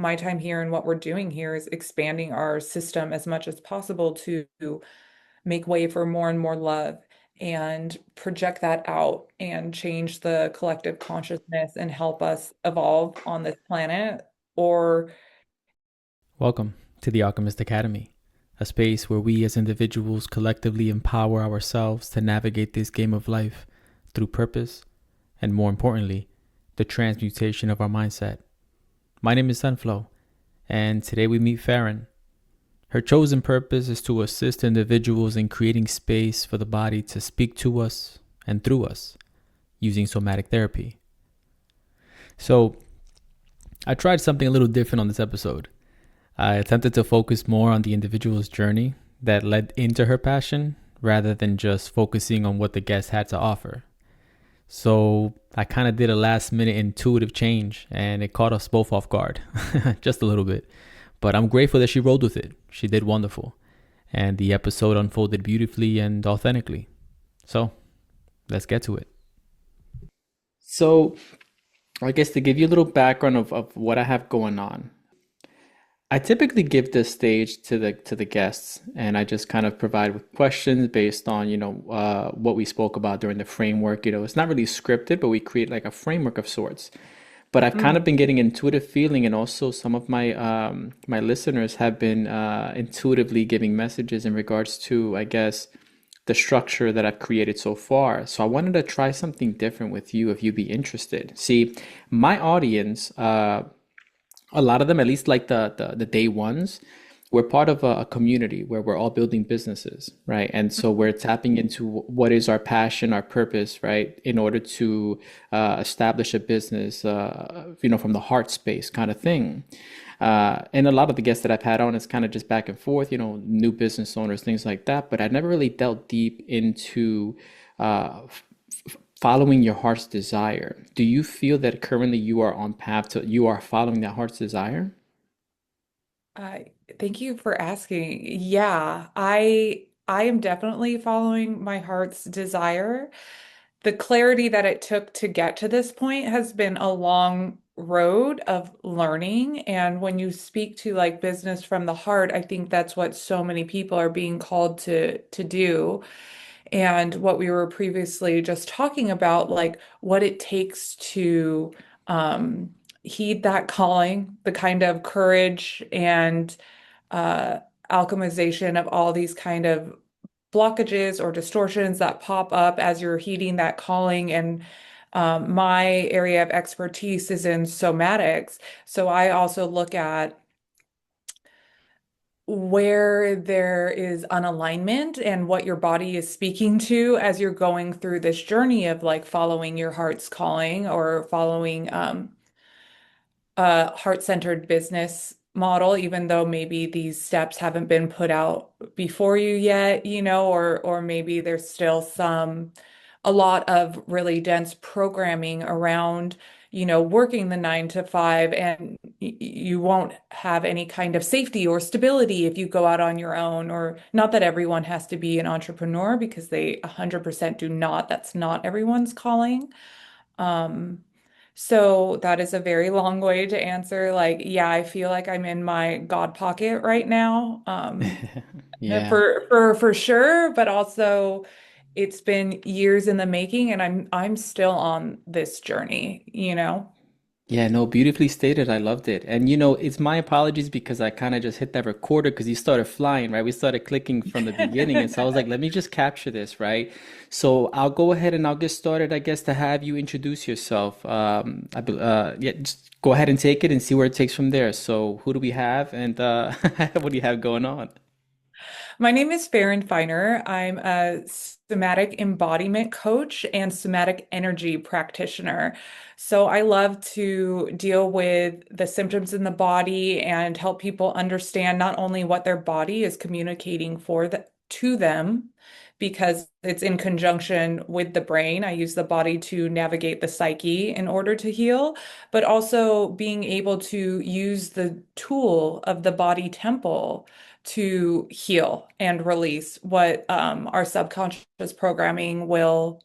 my time here and what we're doing here is expanding our system as much as possible to make way for more and more love and project that out and change the collective consciousness and help us evolve on this planet. Or Welcome to the Alchemist Academy, a space where we as individuals collectively empower ourselves to navigate this game of life through purpose and, more importantly, the transmutation of our mindset. My name is Sunflow, and today we meet Farron. Her chosen purpose is to assist individuals in creating space for the body to speak to us and through us using somatic therapy. So, I tried something a little different on this episode. I attempted to focus more on the individual's journey that led into her passion rather than just focusing on what the guest had to offer. So I kind of did a last minute intuitive change and it caught us both off guard, just a little bit. But I'm grateful that she rolled with it. She did wonderful. And the episode unfolded beautifully and authentically. So let's get to it. So I guess to give you a little background of what I have going on. I typically give this stage to the guests, and I just kind of provide with questions based on what we spoke about during the framework. It's not really scripted, but we create like a framework of sorts. But I've kind mm, of been getting intuitive feeling, and also some of my listeners have been intuitively giving messages in regards to, I guess, the structure that I've created so far. So I wanted to try something different with you if you'd be interested. See, my audience. A lot of them, at least like the day ones, we're part of a community where we're all building businesses, right? And so we're tapping into what is our passion, our purpose, right? In order to establish a business, from the heart space kind of thing. And a lot of the guests that I've had on is kind of just back and forth, new business owners, things like that. But I never really delved deep into uh, following your heart's desire. Do you feel that currently you are on path to you are following that heart's desire? I thank you for asking. Yeah, I am definitely following my heart's desire. The clarity that it took to get to this point has been a long road of learning. And when you speak to like business from the heart, I think that's what so many people are being called to do. And what we were previously just talking about, like what it takes to um, heed that calling, the kind of courage and uh, alchemization of all these kind of blockages or distortions that pop up as you're heeding that calling. And my area of expertise is in somatics. So I also look at where there is unalignment and what your body is speaking to as you're going through this journey of like following your heart's calling or following a heart-centered business model, even though maybe these steps haven't been put out before you yet, or maybe there's still a lot of really dense programming around, working the 9 to 5, and you won't have any kind of safety or stability if you go out on your own, or not that everyone has to be an entrepreneur because they 100% do not. That's not everyone's calling. Um, so that is a very long way to answer. Like, yeah, I feel like I'm in my God pocket right now. Yeah. For sure, but also it's been years in the making and I'm still on this journey. Yeah, no, beautifully stated. I loved it. And it's my apologies because I kind of just hit that recorder because you started flying, right? We started clicking from the beginning. And so I was like, let me just capture this, right? So I'll go ahead and I'll get started, I guess, to have you introduce yourself. Yeah, just go ahead and take it and see where it takes from there. So who do we have and what do you have going on? My name is Ferron Feiner. I'm a somatic embodiment coach and somatic energy practitioner. So I love to deal with the symptoms in the body and help people understand not only what their body is communicating to them, because it's in conjunction with the brain. I use the body to navigate the psyche in order to heal, but also being able to use the tool of the body temple to heal and release what our subconscious programming will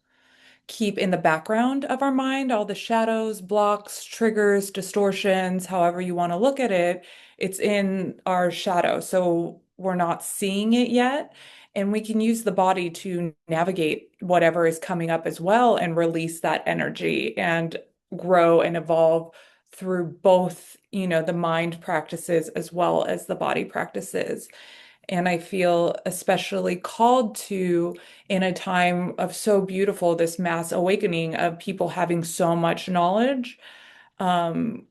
keep in the background of our mind, all the shadows, blocks, triggers, distortions, however you want to look at it, it's in our shadow. So we're not seeing it yet. And we can use the body to navigate whatever is coming up as well and release that energy and grow and evolve through both, the mind practices as well as the body practices. And I feel especially called to in a time of so beautiful, this mass awakening of people having so much knowledge. Um,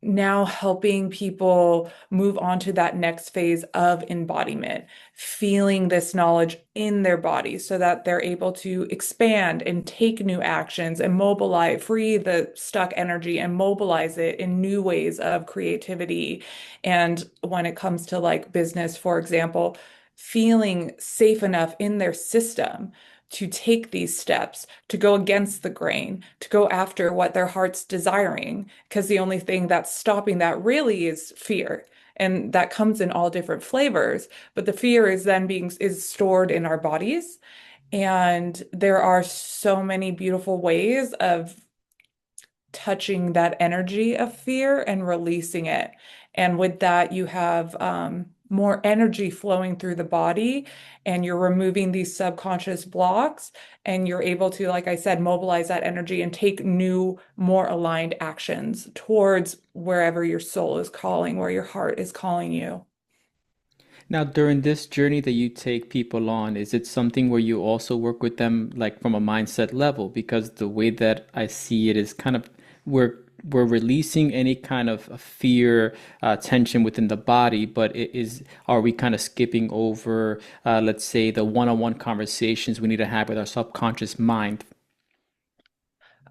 Now helping people move on to that next phase of embodiment, feeling this knowledge in their body so that they're able to expand and take new actions and mobilize, free the stuck energy and mobilize it in new ways of creativity. And when it comes to like business, for example, feeling safe enough in their system to take these steps, to go against the grain, to go after what their heart's desiring, because the only thing that's stopping that really is fear. And that comes in all different flavors, but the fear is then being is stored in our bodies. And there are so many beautiful ways of touching that energy of fear and releasing it. And with that, you have more energy flowing through the body, and you're removing these subconscious blocks, and you're able to, like I said, mobilize that energy and take new, more aligned actions towards wherever your soul is calling, where your heart is calling you. Now, during this journey that you take people on, is it something where you also work with them like from a mindset level? Because the way that I see it is kind of we're we're releasing any kind of fear, tension within the body, but it is are we kind of skipping over, let's say, the one-on-one conversations we need to have with our subconscious mind?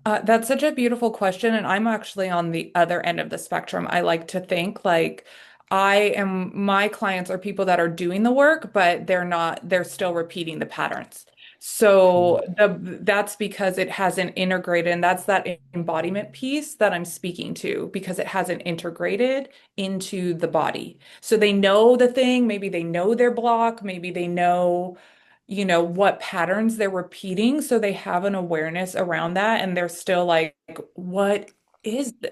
That's such a beautiful question, and I'm actually on the other end of the spectrum. I like to think like my clients are people that are doing the work, but they're still repeating the patterns. Hmm. So that's because it hasn't integrated, and that's that embodiment piece that I'm speaking to, because it hasn't integrated into the body. So they know the thing, maybe they know their block, maybe they know what patterns they're repeating. So they have an awareness around that. And they're still like, what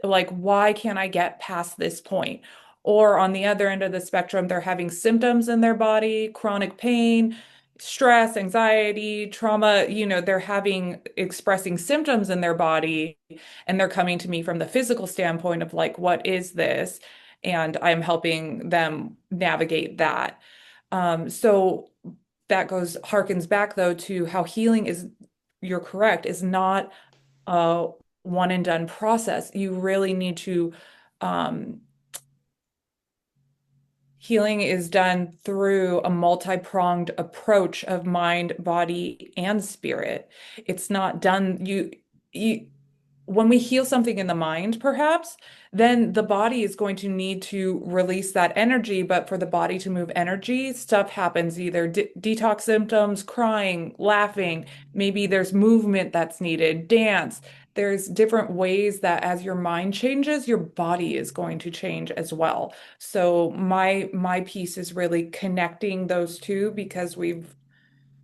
like, why can't I get past this point? Or on the other end of the spectrum, they're having symptoms in their body, chronic pain, stress, anxiety, trauma. They're expressing symptoms in their body, and they're coming to me from the physical standpoint of like, what is this? And I'm helping them navigate that. So that harkens back though to how healing is, you're correct, is not a one and done process. You really need to, um, healing is done through a multi-pronged approach of mind, body, and spirit. It's not done, you when we heal something in the mind, perhaps, then the body is going to need to release that energy. But for the body to move energy, stuff happens either detox symptoms, crying, laughing. Maybe there's movement that's needed, dance. There's different ways that as your mind changes, your body is going to change as well. So my piece is really connecting those two, because we've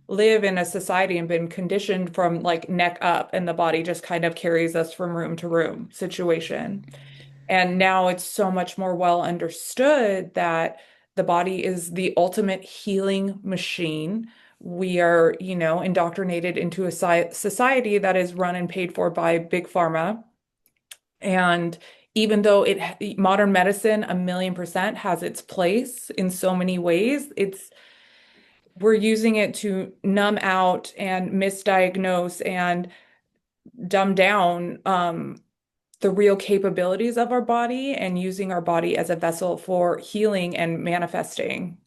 live in a society and been conditioned from like neck up, and the body just kind of carries us from room to room situation. And now it's so much more well understood that the body is the ultimate healing machine. We are, indoctrinated into a society that is run and paid for by big pharma. And even though modern medicine, 1,000,000% has its place in so many ways, we're using it to numb out and misdiagnose and dumb down the real capabilities of our body, and using our body as a vessel for healing and manifesting.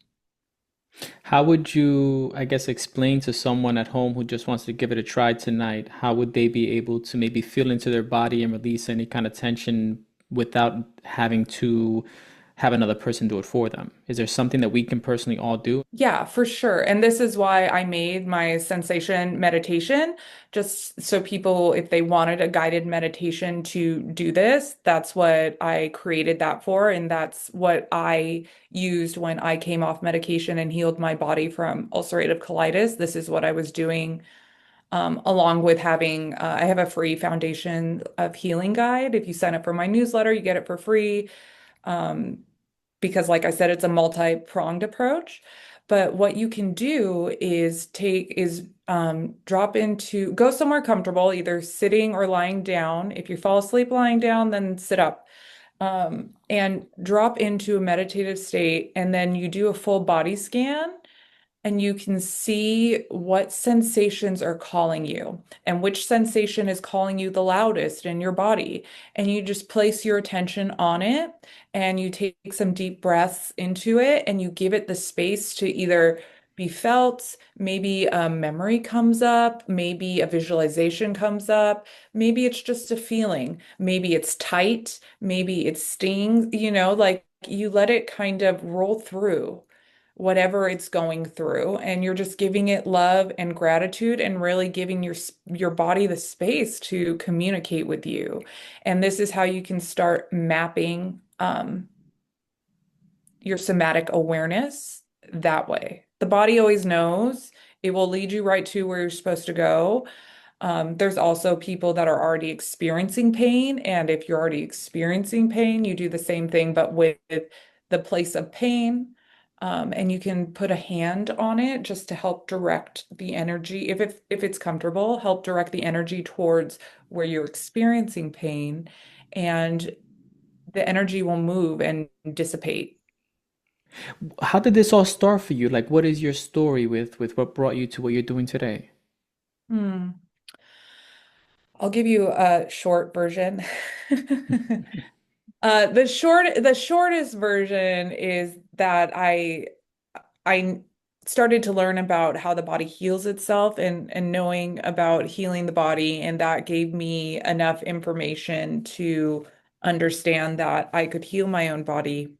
How would you, I guess, explain to someone at home who just wants to give it a try tonight? How would they be able to maybe feel into their body and release any kind of tension without having to have another person do it for them? Is there something that we can personally all do? Yeah, for sure. And this is why I made my sensation meditation, just so people, if they wanted a guided meditation to do this, that's what I created that for. And that's what I used when I came off medication and healed my body from ulcerative colitis. This is what I was doing along with having, I have a free foundation of healing guide. If you sign up for my newsletter, you get it for free. Um, because like I said, it's a multi-pronged approach. But what you can do is drop into, go somewhere comfortable, either sitting or lying down. If you fall asleep lying down, then sit up. And drop into a meditative state, and then you do a full body scan and you can see what sensations are calling you and which sensation is calling you the loudest in your body. And you just place your attention on it and you take some deep breaths into it and you give it the space to either be felt, maybe a memory comes up, maybe a visualization comes up, maybe it's just a feeling, maybe it's tight, maybe it stings, like you let it kind of roll through whatever it's going through, and you're just giving it love and gratitude and really giving your body the space to communicate with you. And this is how you can start mapping your somatic awareness that way. The body always knows. It will lead you right to where you're supposed to go. There's also people that are already experiencing pain, and if you're already experiencing pain, you do the same thing, but with the place of pain. And you can put a hand on it just to help direct the energy, if it's comfortable, help direct the energy towards where you're experiencing pain, and the energy will move and dissipate. How did this all start for you? Like, what is your story with what brought you to what you're doing today? Hmm. I'll give you a short version. The shortest version is that I started to learn about how the body heals itself, and knowing about healing the body, and that gave me enough information to understand that I could heal my own body.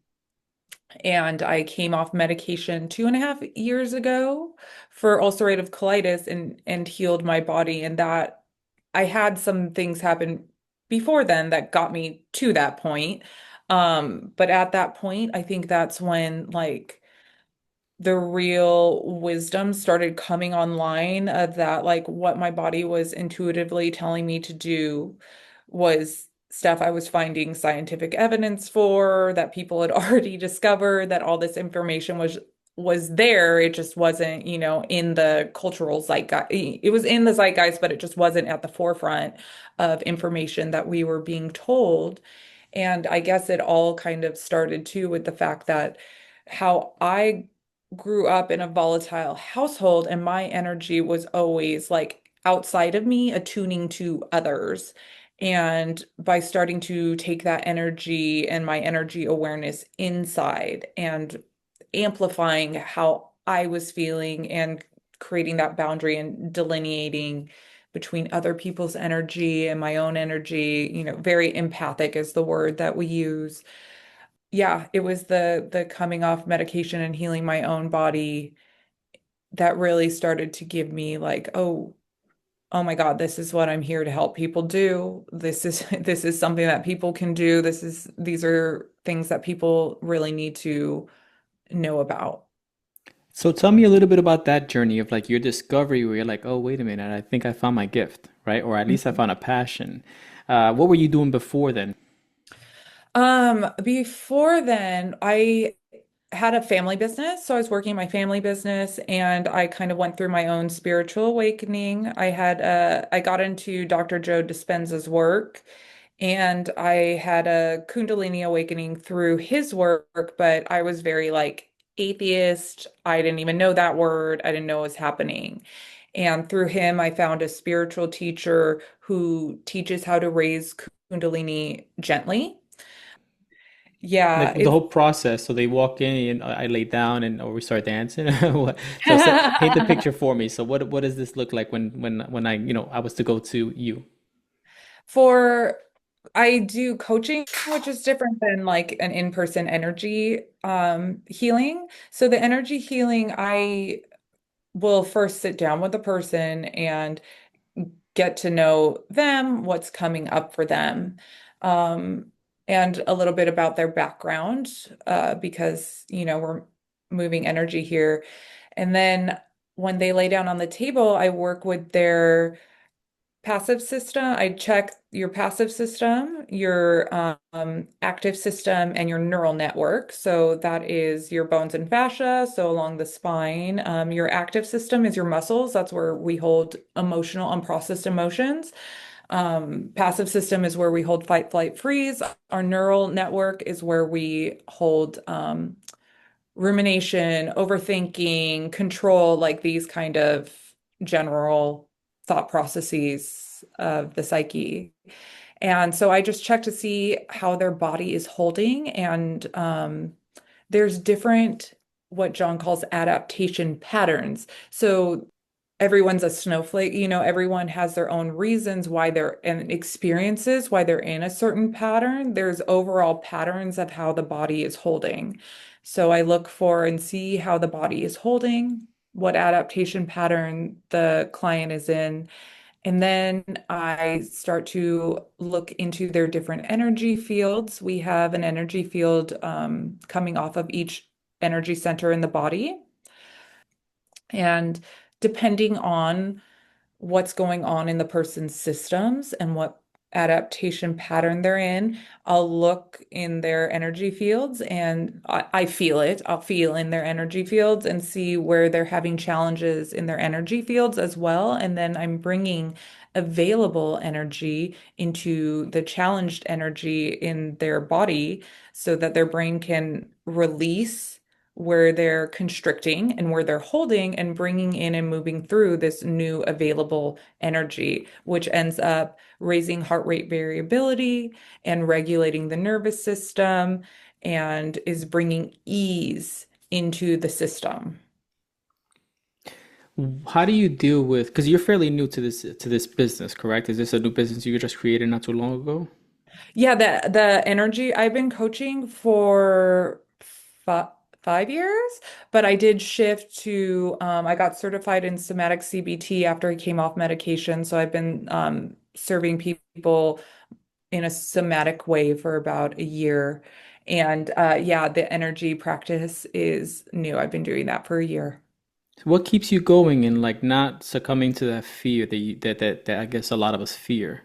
And I came off medication 2.5 years ago for ulcerative colitis, and healed my body, and that I had some things happen before then that got me to that point. But at that point, I think that's when like the real wisdom started coming online, of that like what my body was intuitively telling me to do was stuff I was finding scientific evidence for, that people had already discovered, that all this information was there. It just wasn't, in the cultural zeitgeist. It was in the zeitgeist, but it just wasn't at the forefront of information that we were being told. And I guess it all kind of started too with the fact that how I grew up in a volatile household, and my energy was always like outside of me, attuning to others. And by starting to take that energy and my energy awareness inside and amplifying how I was feeling, and creating that boundary and delineating between other people's energy and my own energy, very empathic is the word that we use. Yeah, it was the coming off medication and healing my own body that really started to give me like, oh my God, this is what I'm here to help people do. This is this is something that people can do. These are things that people really need to know about. So tell me a little bit about that journey of like your discovery where you're like, oh, wait a minute, I think I found my gift, right? Or at least I found a passion. What were you doing before then? Before then, I had a family business. So I was working in my family business, and I kind of went through my own spiritual awakening. I got into Dr. Joe Dispenza's work, and I had a Kundalini awakening through his work, but I was very like atheist. I didn't even know that word. I didn't know what was happening. And through him, I found a spiritual teacher who teaches how to raise Kundalini gently. Like Yeah, the it's whole process. So they walk in and I lay down and or we start dancing. What- So paint the picture for me. So what does this look like when I I was to go to you? for I do coaching, which is different than like an in-person energy healing. So the energy healing, I will first sit down with the person and get to know them, what's coming up for them, um, and a little bit about their background, because we're moving energy here. And then when they lay down on the table, I work with their passive system. I check your passive system, your active system, and your neural network. So that is your bones and fascia, so along the spine. Your active system is your muscles. That's where we hold emotional, unprocessed emotions. Passive system is where we hold fight, flight, freeze. Our neural network is where we hold rumination, overthinking, control, like these kind of general thought processes of the psyche. And so I just check to see how their body is holding. And there's different, what John calls adaptation patterns. So everyone's a snowflake, everyone has their own reasons why they're and experiences why they're in a certain pattern. There's overall patterns of how the body is holding. So I look for and see how the body is holding, what adaptation pattern the client is in. And then I start to look into their different energy fields. We have an energy field coming off of each energy center in the body. And depending on what's going on in the person's systems and what adaptation pattern they're in. I'll look in their energy fields and I feel it. I'll feel in their energy fields and see where they're having challenges in their energy fields as well. And then I'm bringing available energy into the challenged energy in their body so that their brain can release where they're constricting and where they're holding and bringing in and moving through this new available energy, which ends up raising heart rate variability and regulating the nervous system and is bringing ease into the system. How do you deal with, because you're fairly new to this business, correct? Is this a new business you just created not too long ago? Yeah, the energy I've been coaching for fi 5 years, but I did shift to I got certified in somatic CBT after I came off medication. So I've been serving people in a somatic way for about a year. And yeah, the energy practice is new. I've been doing that for a year. What keeps you going and like not succumbing to that fear that I guess a lot of us fear?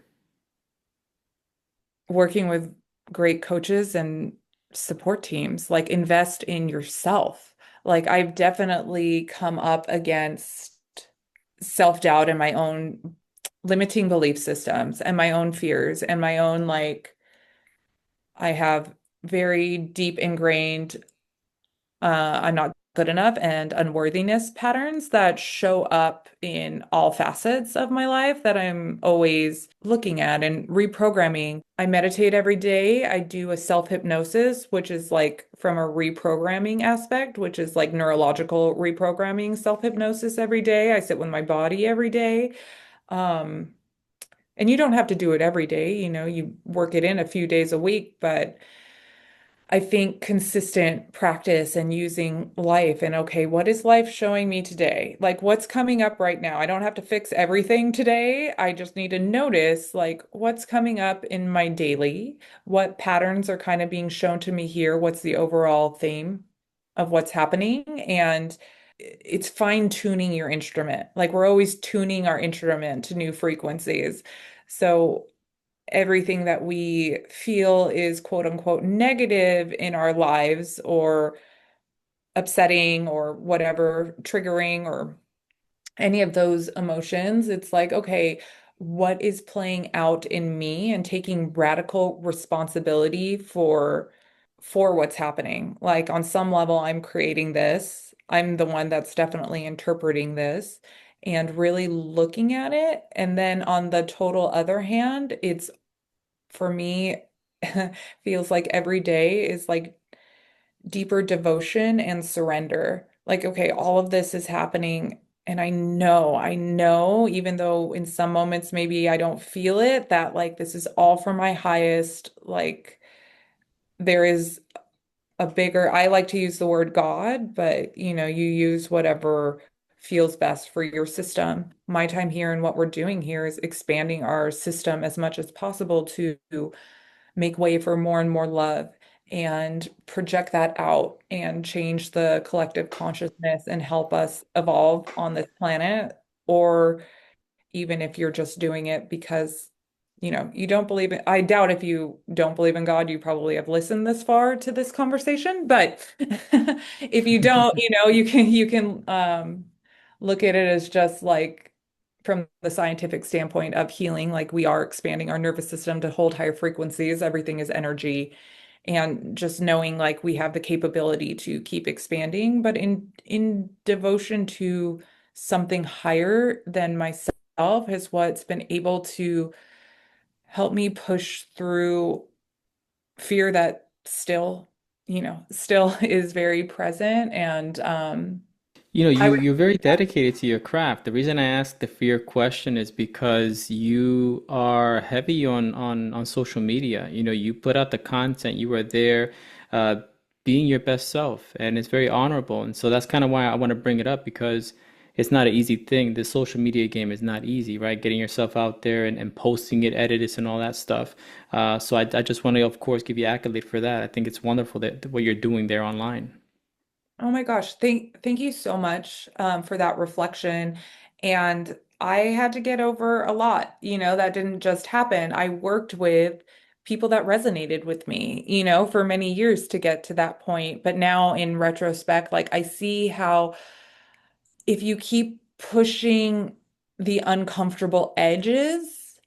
Working with great coaches and support teams, like invest in yourself. Like I've definitely come up against self-doubt and my own limiting belief systems and my own fears and my own like I have very deep ingrained I'm not good enough and unworthiness patterns that show up in all facets of my life that I'm always looking at and reprogramming. I meditate every day. I do a self-hypnosis, which is like from a reprogramming aspect, which is like neurological reprogramming self-hypnosis every day. I sit with my body every day. Um, and you don't have to do it every day, you work it in a few days a week, but I think consistent practice and using life and okay, what is life showing me today? Like what's coming up right now? I don't have to fix everything today. I just need to notice like what's coming up in my daily, what patterns are kind of being shown to me here, what's the overall theme of what's happening, and it's fine tuning your instrument. Like we're always tuning our instrument to new frequencies. So everything that we feel is quote unquote negative in our lives or upsetting or whatever, triggering or any of those emotions, it's like, okay, what is playing out in me and taking radical responsibility for what's happening. Like on some level, I'm creating this. I'm the one that's definitely interpreting this and really looking at it. And then on the total other hand, it's for me feels like every day is like deeper devotion and surrender. Like, okay, all of this is happening. And I know, even though in some moments maybe I don't feel it, that like this is all for my highest. Like, there is a bigger, I like to use the word God, but you use whatever feels best for your system. My time here and what we're doing here is expanding our system as much as possible to make way for more and more love and project that out and change the collective consciousness and help us evolve on this planet, or even if you're just doing it because, you don't believe in, I doubt if you don't believe in God, you probably have listened this far to this conversation. But if you don't, you can look at it as just like from the scientific standpoint of healing, like we are expanding our nervous system to hold higher frequencies. Everything is energy. And just knowing like we have the capability to keep expanding, but in devotion to something higher than myself is what's been able to help me push through fear that still is very present. And You know, I you would, you're very dedicated to your craft. The reason I asked the fear question is because you are heavy on social media. You know, you put out the content, you are there, uh, being your best self, and it's very honorable. And so that's kind of why I want to bring it up because it's not an easy thing. The social media game is not easy, right? Getting yourself out there and posting it, edit it, and all that stuff. So I just want to, of course, give you accolade for that. I think it's wonderful that what you're doing there online. oh my gosh, thank you so much for that reflection. And I had to get over a lot, that didn't just happen. I worked with people that resonated with me, for many years to get to that point. But now in retrospect, like I see how if you keep pushing the uncomfortable edges,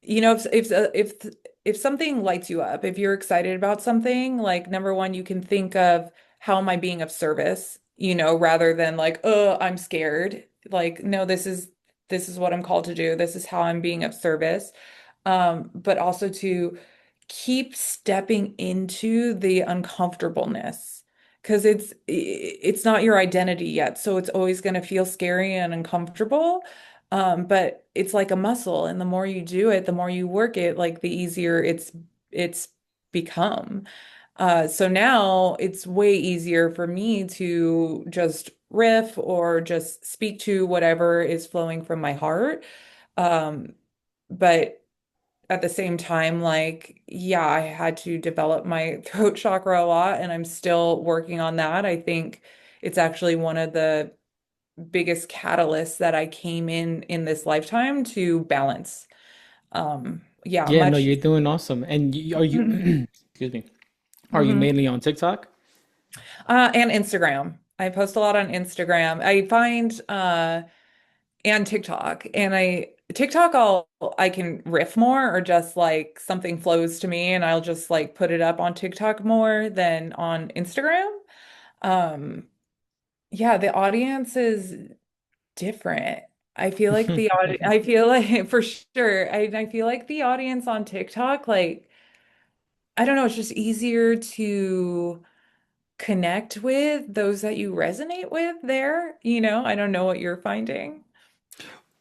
if something lights you up, if you're excited about something, like number one, you can think of how am I being of service, rather than like, oh, I'm scared. Like, no, this is what I'm called to do. This is how I'm being of service. But also to keep stepping into the uncomfortableness because it's not your identity yet. So it's always going to feel scary and uncomfortable. But it's like a muscle, and the more you do it, the more you work it, like the easier it's become. So now it's way easier for me to just riff or just speak to whatever is flowing from my heart. Um, but at the same time, like, yeah, I had to develop my throat chakra a lot, and I'm still working on that. I think it's actually one of the biggest catalysts that I came in this lifetime to balance. Yeah, Yeah, no, much. you're doing awesome. And are you, excuse me, are you Mhm. mainly on TikTok? And Instagram. I post a lot on Instagram. I find and TikTok. And TikTok I can riff more or just like something flows to me and I'll just like put it up on TikTok more than on Instagram. Um yeah, the audience is different. I feel like for sure. I feel like the audience on TikTok, like, I don't know, it's just easier to connect with those that you resonate with there. I don't know what you're finding.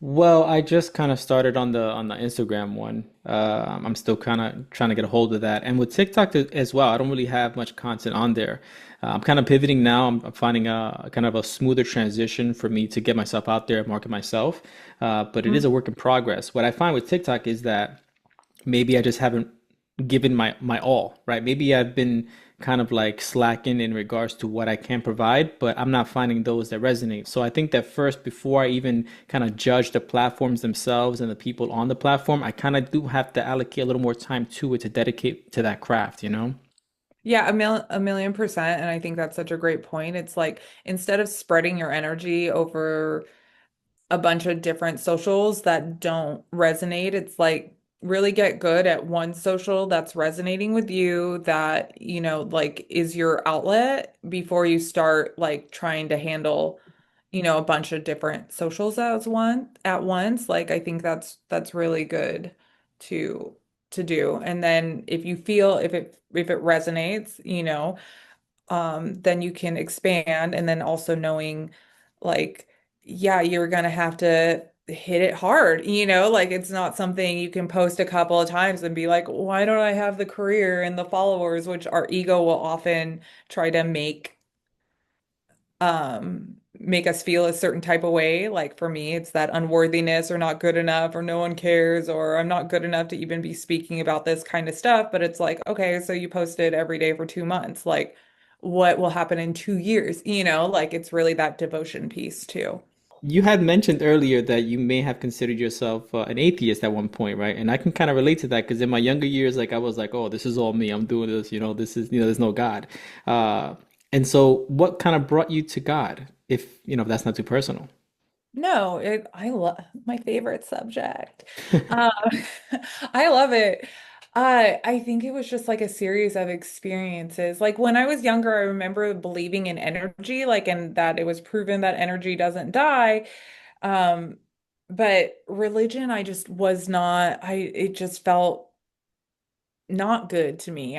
Well, I just kind of started on the Instagram one. I'm still kind of trying to get a hold of that, and with TikTok as well. I don't really have much content on there. I'm kind of pivoting now. I'm finding a kind of a smoother transition for me to get myself out there and market myself. But it is a work in progress. What I find with TikTok is that maybe I just haven't given my all, right? Maybe I've been kind of like slacking in regards to what I can provide, but I'm not finding those that resonate. So I think that first, before I even kind of judge the platforms themselves and the people on the platform, I kind of do have to allocate a little more time to it to dedicate to that craft, you know? Yeah, a million percent. And I think that's such a great point. It's like instead of spreading your energy over a bunch of different socials that don't resonate, it's like really get good at one social that's resonating with you, that, like is your outlet before you start like trying to handle, a bunch of different socials at once. Like I think that's really good to to do. And then if you feel if it resonates, then you can expand. And then also knowing like, yeah, you're gonna have to hit it hard, like it's not something you can post a couple of times and be like, why don't I have the career and the followers, which our ego will often try to make us feel a certain type of way. Like for me, it's that unworthiness or not good enough or no one cares or I'm not good enough to even be speaking about this kind of stuff. But it's like, okay, so you posted every day for 2 months. Like, what will happen in 2 years? Like it's really that devotion piece too. You had mentioned earlier that you may have considered yourself an atheist at one point, right? And I can kind of relate to that because in my younger years, like I was like, oh, this is all me. I'm doing this, this is, there's no God. Uh, and so what kind of brought you to God, if that's not too personal? No, I love my favorite subject. Um, I love it. I think it was just like a series of experiences. Like when I was younger, I remember believing in energy, like and that it was proven that energy doesn't die. Um, but religion, I just was not, it just felt not good to me.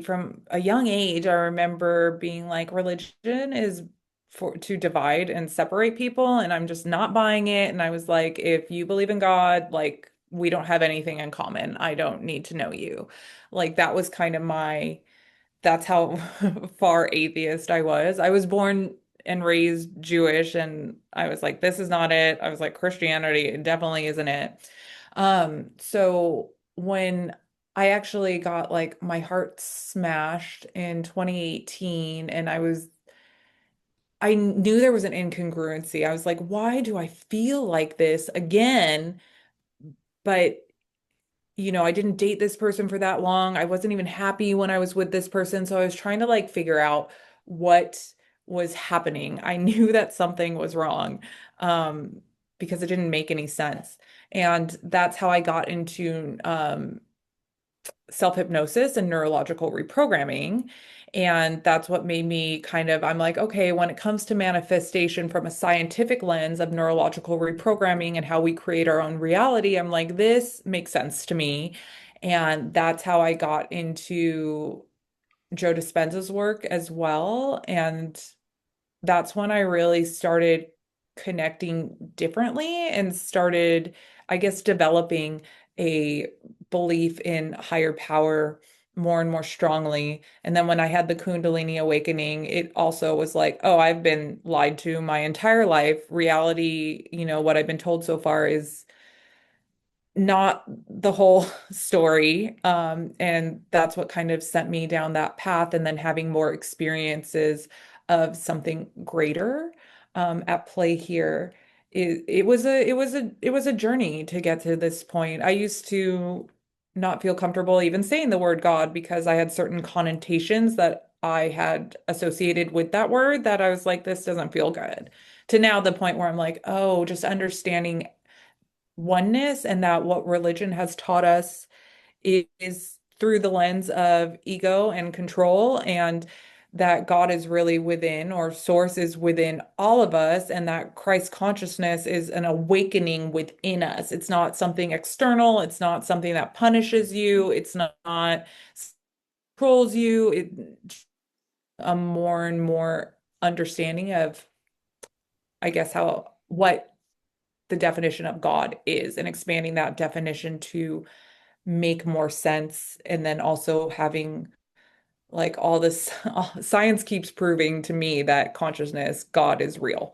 From a young age, I remember being like, religion is for to divide and separate people, and I'm just not buying it. And I was like, if you believe in God, like we don't have anything in common. I don't need to know you. Like that was kind of that's how far atheist I was. I was born and raised Jewish, and I was like, this is not it. I was like, Christianity it definitely isn't it. So when I actually got like my heart smashed in 2018, and I knew there was an incongruency. I was like, why do I feel like this again? But I didn't date this person for that long. I wasn't even happy when I was with this person. So I was trying to like figure out what was happening. I knew that something was wrong, um, because it didn't make any sense. And that's how I got into self-hypnosis and neurological reprogramming. And that's what made me I'm like, okay, when it comes to manifestation from a scientific lens of neurological reprogramming and how we create our own reality, I'm like, this makes sense to me. And that's how I got into Joe Dispenza's work as well. And that's when I really started connecting differently and started, I guess, developing a belief in higher power more and more strongly. And then when I had the Kundalini awakening, it also was like, oh, I've been lied to my entire life. Reality, what I've been told so far is not the whole story. And that's what kind of sent me down that path. And then having more experiences of something greater at play here. It was a journey to get to this point. I used to not feel comfortable even saying the word God because I had certain connotations that I had associated with that word that I was like, this doesn't feel good. To now the point where I'm like, oh, just understanding oneness and that what religion has taught us is through the lens of ego and control, and that God is really within or source is within all of us, and that Christ consciousness is an awakening within us. It's not something external, it's not something that punishes you, it's not controls you. A more and more understanding of, I guess, how what the definition of God is and expanding that definition to make more sense. And then also having like all this science keeps proving to me that consciousness, God is real,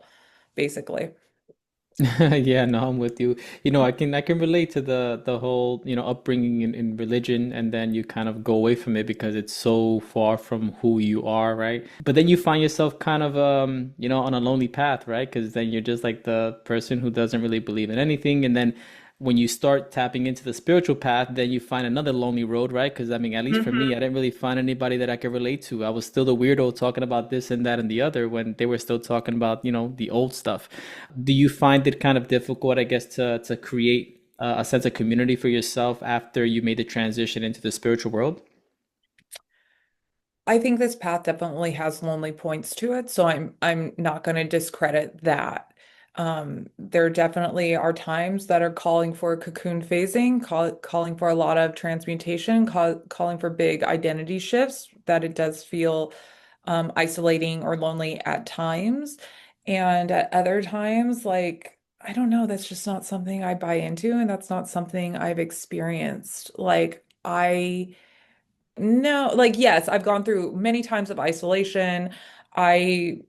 basically. Yeah, no, I'm with you. I can relate to the whole, upbringing in religion, and then you kind of go away from it because it's so far from who you are, right? But then you find yourself kind of on a lonely path, right? Because then you're just like the person who doesn't really believe in anything, and then when you start tapping into the spiritual path, then you find another lonely road, right? Because I mean, at least for me, I Mhm. didn't really find anybody that I could relate to. I was still the weirdo talking about this and that and the other when they were still talking about, the old stuff. Do you find it kind of difficult, I guess, to create a sense of community for yourself after you made the transition into the spiritual world? I think this path definitely has lonely points to it, so I'm not going to discredit that. There definitely are times that are calling for cocoon phasing, calling for a lot of transmutation, calling for big identity shifts, that it does feel isolating or lonely at times. And at other times, like, I don't know, that's just not something I buy into, and that's not something I've experienced. Like, no, like, yes, I've gone through many times of isolation. I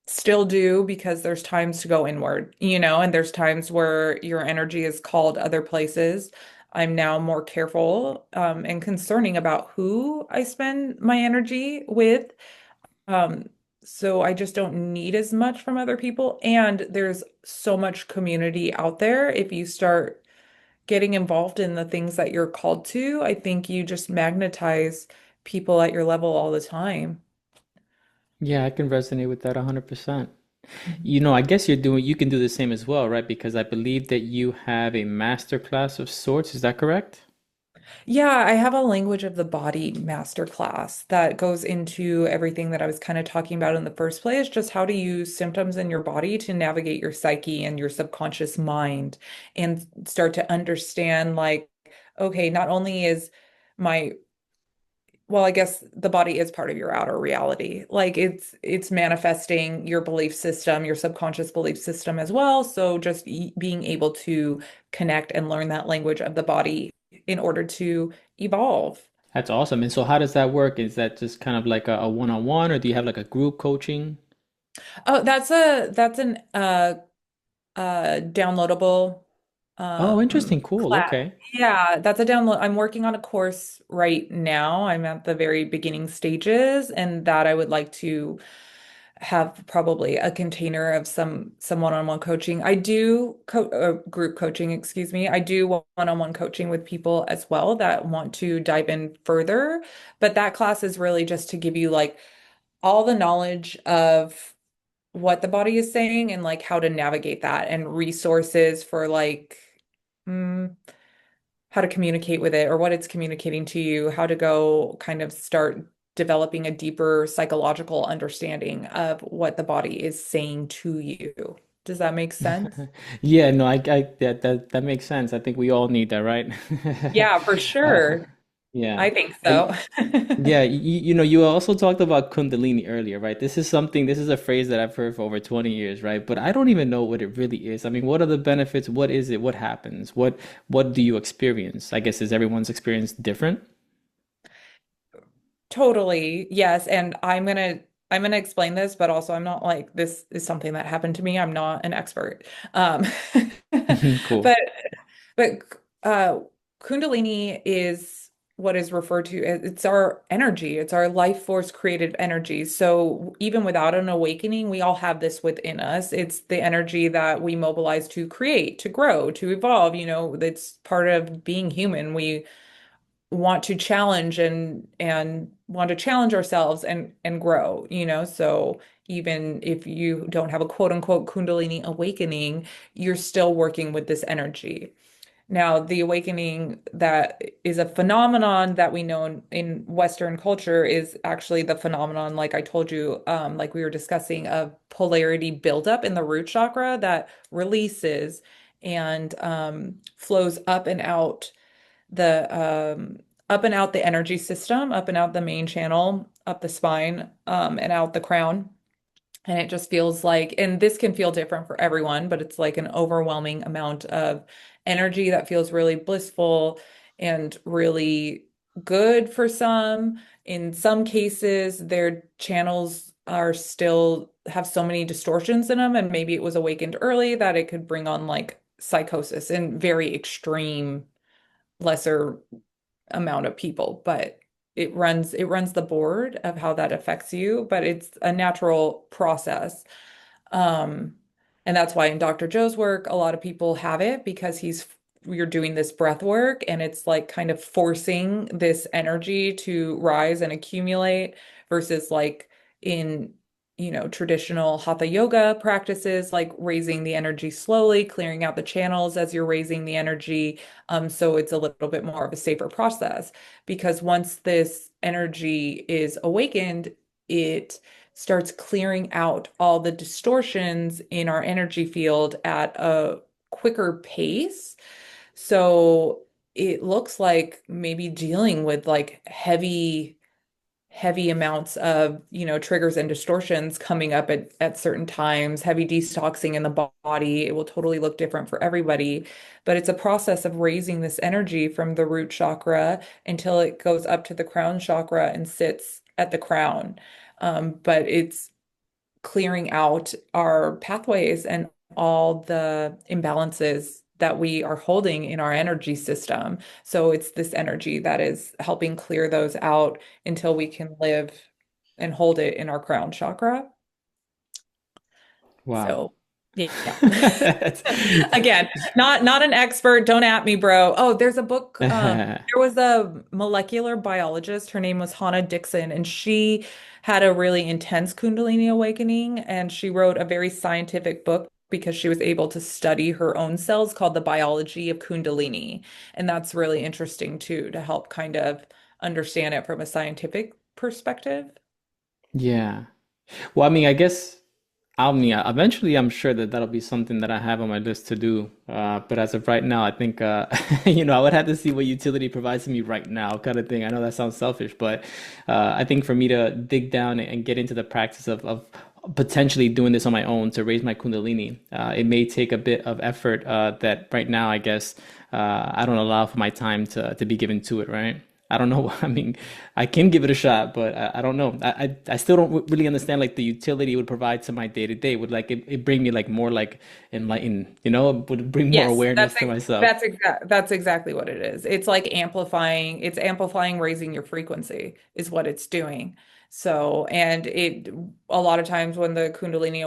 still do because there's times to go inward, and there's times where your energy is called other places. I'm now more careful and concerning about who I spend my energy with. Um, so I just don't need as much from other people. And there's so much community out there. If you start getting involved in the things that you're called to, I think you just magnetize people at your level all the time. Yeah, I can resonate with that 100%. Mhm. You know, I guess you can do the same as well, right? Because I believe that you have a master class of sorts. Is that correct? Yeah, I have a language of the body masterclass that goes into everything that I was kind of talking about in the first place, just how to use symptoms in your body to navigate your psyche and your subconscious mind and start to understand like, okay, not only is my well, I guess the body is part of your outer reality. Like it's manifesting your belief system, your subconscious belief system as well. So just being able to connect and learn that language of the body in order to evolve. That's awesome. And so how does that work? Is that just kind of like a one-on-one, or do you have like a group coaching? Oh, that's an downloadable Oh, interesting. Cool. class. Okay. Yeah, that's a download. I'm working on a course right now. I'm at the very beginning stages, and that I would like to have probably a container of some one-on-one coaching. I do group coaching, excuse me. I do one-on-one coaching with people as well that want to dive in further, but that class is really just to give you like all the knowledge of what the body is saying and like how to navigate that and resources for like mm, how to communicate with it or what it's communicating to you, how to go kind of start developing a deeper psychological understanding of what the body is saying to you. Does that make sense? Yeah, no, that makes sense. I think we all need that, right? Yeah, for Uh, sure. yeah. I think And so. yeah, you know, you also talked about Kundalini earlier, right? This is a phrase that I've heard for over 20 years, right? But I don't even know what it really is. I mean, what are the benefits? What is it? What happens? What do you experience? I guess is everyone's experience different? Totally. Yes. And I'm gonna explain this, but also I'm not like this is something that happened to me. I'm not an expert. Um, Cool. but But uh, Kundalini is what is referred to as it's our energy, it's our life force creative energy. So even without an awakening, we all have this within us. It's the energy that we mobilize to create, to grow, to evolve. That's part of being human. We want to challenge and want to challenge ourselves and grow, So even if you don't have a quote unquote Kundalini awakening, you're still working with this energy. Now, the awakening that is a phenomenon that we know in Western culture is actually the phenomenon, like I told you, like we were discussing, of polarity buildup in the root chakra that releases and flows up and out the energy system, up and out the main channel, up the spine, and out the crown. And it just feels like, and this can feel different for everyone, but it's like an overwhelming amount of energy that feels really blissful and really good for some. In some cases, their channels are still have so many distortions in them, and maybe it was awakened early that it could bring on like psychosis in very extreme, lesser amount of people, but it runs the board of how that affects you, but it's a natural process. Um, and that's why in Dr. Joe's work, a lot of people have it because you're doing this breath work and it's like kind of forcing this energy to rise and accumulate versus like in, traditional hatha yoga practices, like raising the energy slowly, clearing out the channels as you're raising the energy. So it's a little bit more of a safer process because once this energy is awakened, it starts clearing out all the distortions in our energy field at a quicker pace. So it looks like maybe dealing with like heavy amounts of, triggers and distortions coming up at certain times, heavy detoxing in the body. It will totally look different for everybody, but it's a process of raising this energy from the root chakra until it goes up to the crown chakra and sits at the crown. But it's clearing out our pathways and all the imbalances that we are holding in our energy system. So it's this energy that is helping clear those out until we can live and hold it in our crown chakra. Wow. So yeah. That's- Again, not an expert. Don't at me, bro. Oh, there's a book. There was a molecular biologist. Her name was Hannah Dixon, and she had a really intense Kundalini awakening, and she wrote a very scientific book because she was able to study her own cells called The Biology of Kundalini. And that's really interesting too, to help kind of understand it from a scientific perspective. yeah. Well, I mean, I guess eventually I'm sure that that'll be something that I have on my list to do. But as of right now, I think, I would have to see what utility provides to me right now, kind of thing. I know that sounds selfish, but I think for me to dig down and get into the practice of potentially doing this on my own to raise my Kundalini, it may take a bit of effort that right now, I guess, I don't allow for my time to be given to it, right? I don't know. I mean, I can give it a shot, but I don't know. I still don't really understand like the utility it would provide to my day to day. Would like it bring me like more like enlightened, would it bring more Yes, awareness to myself? that's exactly what it is. It's like amplifying, raising your frequency is what it's doing. So, and it a lot of times when the Kundalini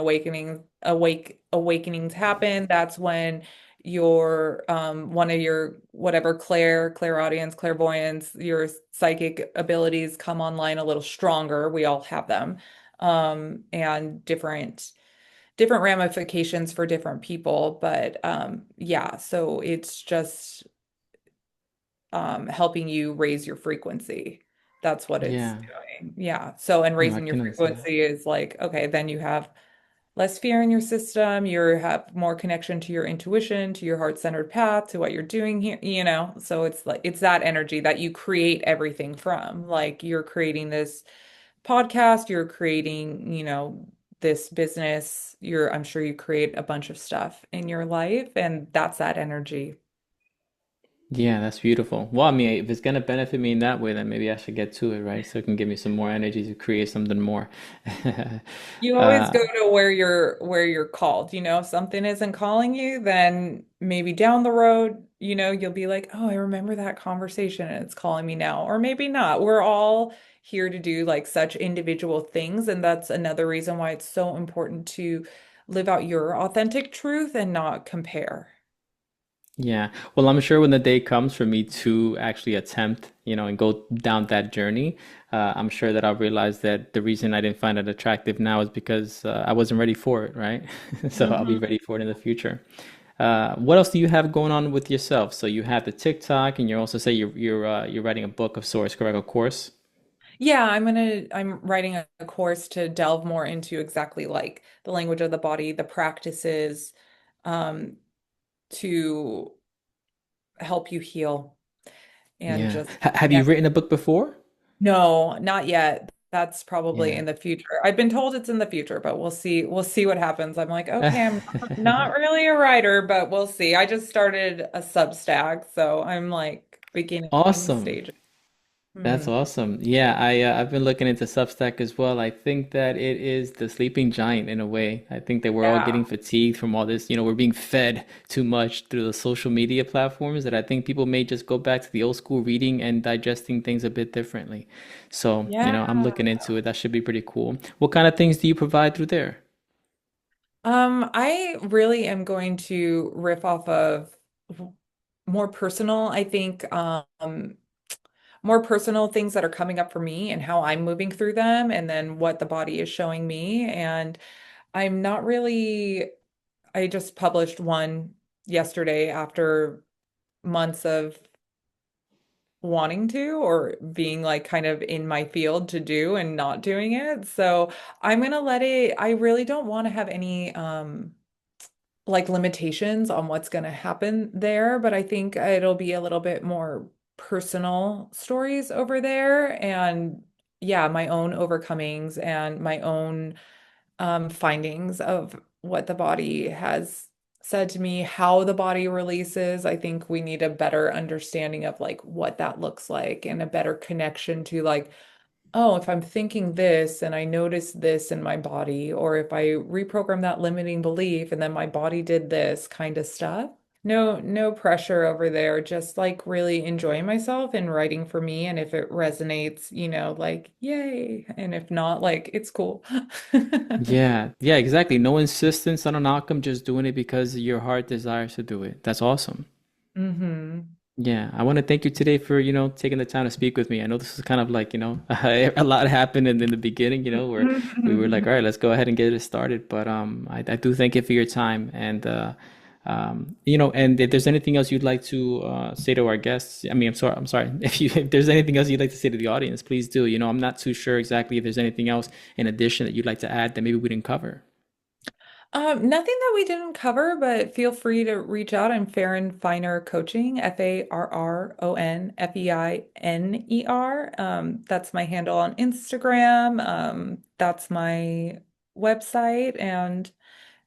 awakenings happen, that's when your one of your whatever clairaudience, clairvoyance, your psychic abilities come online a little stronger. We all have them. And different ramifications for different people, but yeah, so it's just helping you raise your frequency. That's what it's Yeah, doing. Yeah. So, and no, I raising your can understand that. frequency is like, okay, then you have less fear in your system, you have more connection to your intuition, to your heart-centered path, to what you're doing here, So it's like it's that energy that you create everything from. Like you're creating this podcast, you're creating, this business, I'm sure you create a bunch of stuff in your life, and that's that energy. Yeah, that's beautiful. Well, I mean, if it's gonna benefit me in that way, then maybe I should get to it, right? So it can give me some more energy to create something more. You always go Uh, to where you're called. If something isn't calling you, then maybe down the road, you'll be like, "Oh, I remember that conversation and it's calling me now." Or maybe not. We're all here to do like such individual things, and that's another reason why it's so important to live out your authentic truth and not compare. Yeah. Well, I'm sure when the day comes for me to actually attempt, and go down that journey, I'm sure that I'll realize that the reason I didn't find it attractive now is because I wasn't ready for it, right? So I'll be Mhm. ready for it in the future. What else do you have going on with yourself? So you have the TikTok, and you also say you're writing a book of sorts, correct? A course. Yeah, I'm writing a course to delve more into exactly like the language of the body, the practices, um, to help you heal and Yeah. just Have you connect. written a book before? No, not yet. That's probably Yeah. in the future. I've been told it's in the future, but we'll see. We'll see what happens. I'm like, okay, I'm not really a writer, but we'll see. I just started a Substack, so I'm like beginning Awesome. stages. That's Hmm. awesome. Yeah, I've been looking into Substack as well. I think that it is the sleeping giant in a way. I think that we're all Yeah. getting fatigued from all this. We're being fed too much through the social media platforms that I think people may just go back to the old school reading and digesting things a bit differently. So, Yeah. I'm looking into it. That should be pretty cool. What kind of things do you provide through there? I really am going to riff off of more personal, I think, more personal things that are coming up for me and how I'm moving through them, and then what the body is showing me. And I'm not really, I just published one yesterday after months of wanting to or being like kind of in my field to do and not doing it. So I'm gonna let it, I really don't want to have any like limitations on what's going to happen there, but I think it'll be a little bit more personal stories over there. And yeah, my own overcomings and my own findings of what the body has said to me, how the body releases. I think we need a better understanding of like what that looks like and a better connection to like oh, if I'm thinking this and I notice this in my body, or if I reprogram that limiting belief and then my body did this kind of stuff. No, no pressure over there, just like really enjoying myself and writing for me. And if it resonates, like, yay. And if not, like, it's cool. Yeah, yeah, exactly. No insistence on an outcome, just doing it because your heart desires to do it. That's awesome. Hmm. Yeah, I want to thank you today for, taking the time to speak with me. I know this is kind of like, a lot happened in the beginning, where we were like, all right, let's go ahead and get it started. But I do thank you for your time. And, and if there's anything else you'd like to say to our guests, I mean, I'm sorry. If there's anything else you'd like to say to the audience, please do. I'm not too sure exactly if there's anything else in addition that you'd like to add that maybe we didn't cover. Nothing that we didn't cover, but feel free to reach out. I'm Ferron Feiner Coaching, Farronfeiner. That's my handle on Instagram. That's my website, and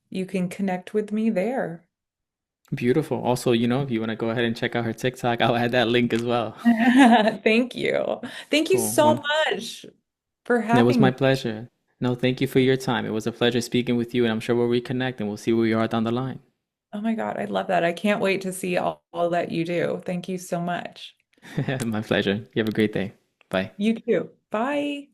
you can connect with me there. Beautiful. Also, if you want to go ahead and check out her TikTok, I'll add that link as well. Thank you. Thank you Cool. so Well, much for it was having my me. pleasure. No, thank you for your time. It was a pleasure speaking with you, and I'm sure we'll reconnect and we'll see where we are down the line. Oh my God, I love that. I can't wait to see all that you do. Thank you so much. My pleasure. You have a great day. Bye. You too. Bye.